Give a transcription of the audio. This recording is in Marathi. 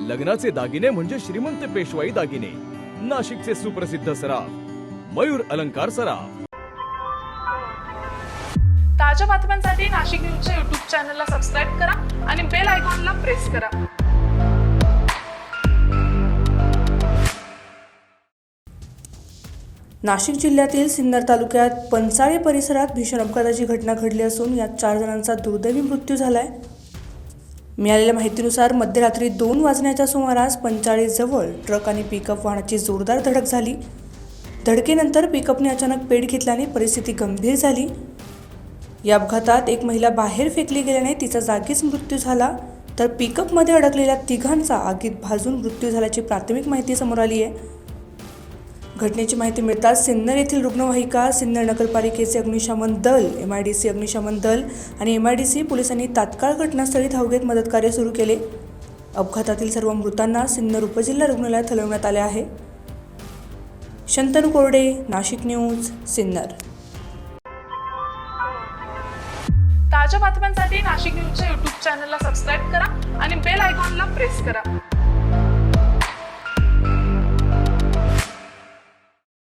लग्नाचे दागिने म्हणजे श्रीमंत पेशवाई दागिने, नाशिकचे सुप्रसिद्ध सराफ मयूर अलंकार सराफ। ताज्या बातम्यांसाठी नाशिक न्यूजच्या YouTube चॅनलला सबस्क्राईब करा आणि बेल आयकॉनला प्रेस करा। नाशिक जिल्ह्यातील सिन्नर तालुक्यात पंचाळे परिसरात भीषण अपघाताची घटना घडली असून यात 4 जणांचा दुर्दैवी मृत्यू झालाय। मिळालेल्या माहितीनुसार मध्यरात्री 2 वाजण्याच्या सुमारास पंचाळेजवळ ट्रक आणि पिकअप वाहनाची जोरदार धडक झाली। धडकेनंतर पिकअपने अचानक पेट घेतल्याने परिस्थिती गंभीर झाली। या अपघातात एक महिला बाहेर फेकली गेल्याने तिचा जागीच मृत्यू झाला, तर पिकअपमध्ये अडकलेल्या तिघांचा आगीत भाजून मृत्यू झाल्याची प्राथमिक माहिती समोर आली आहे। घटनेची माहिती मिळताच सिन्नर येथील रुग्णवाहिका, सिन्नर नगरपालिकेचे अग्निशमन दल, MIDC अग्निशमन दल आणि MIDC पोलिसांनी तात्काळ घटनास्थळी धाव घेत मदतकार्य सुरू केले। अपघातातील सर्व मृतांना सिन्नर उपजिल्हा रुग्णालयात हलवण्यात आले आहे। शंतनू कोरडे, नाशिक न्यूज, सिन्नर। ताज्या बातम्यांसाठी नाशिक न्यूजच्या YouTube चॅनलला सबस्क्राईब करा आणि बेल आयकॉनला प्रेस करा।